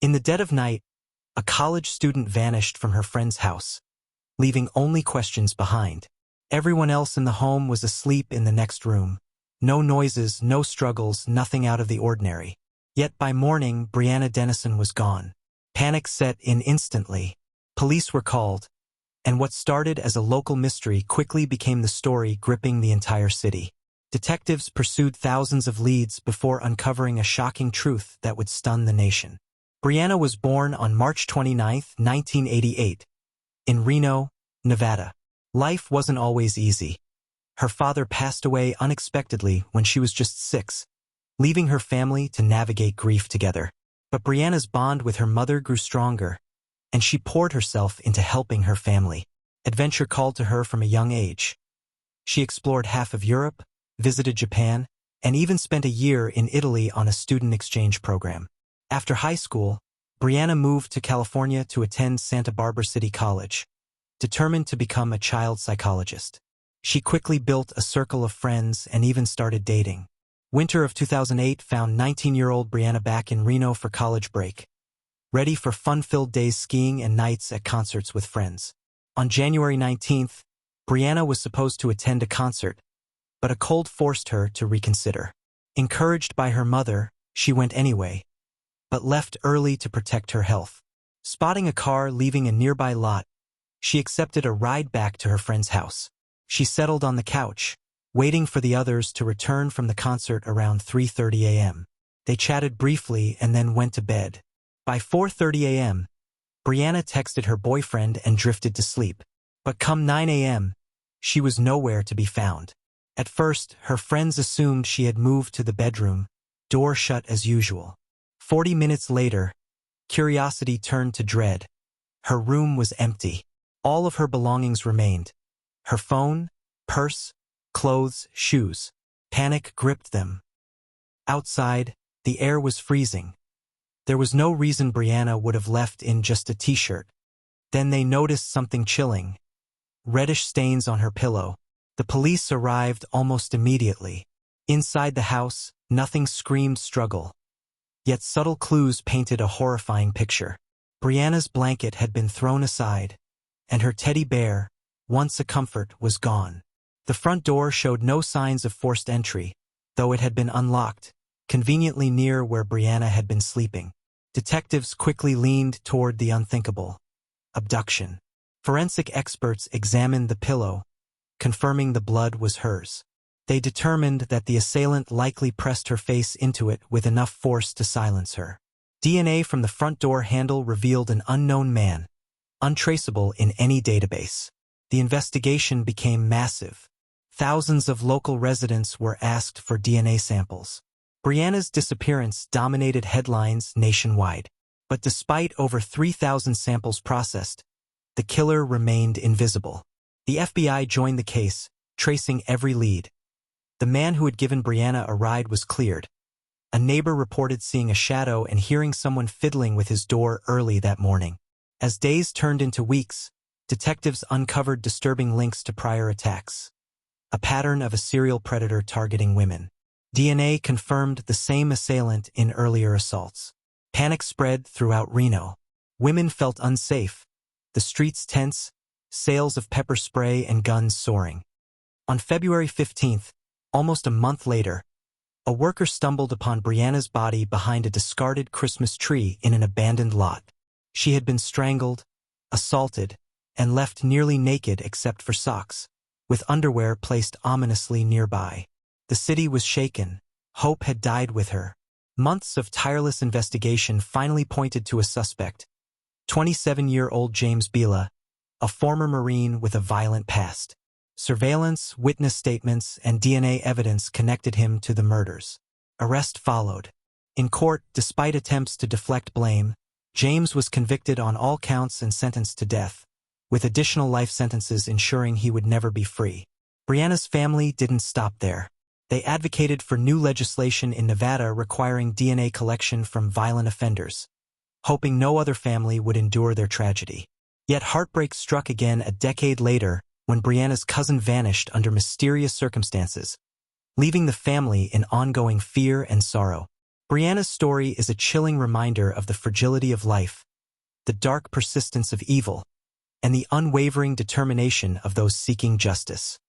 In the dead of night, a college student vanished from her friend's house, leaving only questions behind. Everyone else in the home was asleep in the next room. No noises, no struggles, nothing out of the ordinary. Yet by morning, Brianna Dennison was gone. Panic set in instantly. Police were called, and what started as a local mystery quickly became the story gripping the entire city. Detectives pursued thousands of leads before uncovering a shocking truth that would stun the nation. Brianna was born on March 29, 1988, in Reno, Nevada. Life wasn't always easy. Her father passed away unexpectedly when she was just 6, leaving her family to navigate grief together. But Brianna's bond with her mother grew stronger, and she poured herself into helping her family. Adventure called to her from a young age. She explored half of Europe, visited Japan, and even spent a year in Italy on a student exchange program. After high school, Brianna moved to California to attend Santa Barbara City College, determined to become a child psychologist. She quickly built a circle of friends and even started dating. Winter of 2008 found 19-year-old Brianna back in Reno for college break, ready for fun-filled days skiing and nights at concerts with friends. On January 19th, Brianna was supposed to attend a concert, but a cold forced her to reconsider. Encouraged by her mother, she went anyway, but left early to protect her health. Spotting a car leaving a nearby lot, she accepted a ride back to her friend's house. She settled on the couch, waiting for the others to return from the concert around 3:30 a.m. They chatted briefly and then went to bed. By 4:30 a.m., Brianna texted her boyfriend and drifted to sleep. But come 9 a.m., she was nowhere to be found. At first, her friends assumed she had moved to the bedroom, door shut as usual. 40 minutes later, curiosity turned to dread. Her room was empty. All of her belongings remained. Her phone, purse, clothes, shoes. Panic gripped them. Outside, the air was freezing. There was no reason Brianna would have left in just a t-shirt. Then they noticed something chilling. Reddish stains on her pillow. The police arrived almost immediately. Inside the house, nothing screamed struggle. Yet subtle clues painted a horrifying picture. Brianna's blanket had been thrown aside, and her teddy bear, once a comfort, was gone. The front door showed no signs of forced entry, though it had been unlocked, conveniently near where Brianna had been sleeping. Detectives quickly leaned toward the unthinkable: abduction. Forensic experts examined the pillow, confirming the blood was hers. They determined that the assailant likely pressed her face into it with enough force to silence her. DNA from the front door handle revealed an unknown man, untraceable in any database. The investigation became massive. Thousands of local residents were asked for DNA samples. Brianna's disappearance dominated headlines nationwide. But despite over 3,000 samples processed, the killer remained invisible. The FBI joined the case, tracing every lead. The man who had given Brianna a ride was cleared. A neighbor reported seeing a shadow and hearing someone fiddling with his door early that morning. As days turned into weeks, detectives uncovered disturbing links to prior attacks. A pattern of a serial predator targeting women. DNA confirmed the same assailant in earlier assaults. Panic spread throughout Reno. Women felt unsafe, the streets tense, sales of pepper spray and guns soaring. On February 15th, almost a month later, a worker stumbled upon Brianna's body behind a discarded Christmas tree in an abandoned lot. She had been strangled, assaulted, and left nearly naked except for socks, with underwear placed ominously nearby. The city was shaken. Hope had died with her. Months of tireless investigation finally pointed to a suspect: 27-year-old James Bila, a former Marine with a violent past. Surveillance, witness statements, and DNA evidence connected him to the murders. Arrest followed. In court, despite attempts to deflect blame, James was convicted on all counts and sentenced to death, with additional life sentences ensuring he would never be free. Brianna's family didn't stop there. They advocated for new legislation in Nevada requiring DNA collection from violent offenders, hoping no other family would endure their tragedy. Yet heartbreak struck again a decade later when Brianna's cousin vanished under mysterious circumstances, leaving the family in ongoing fear and sorrow. Brianna's story is a chilling reminder of the fragility of life, the dark persistence of evil, and the unwavering determination of those seeking justice.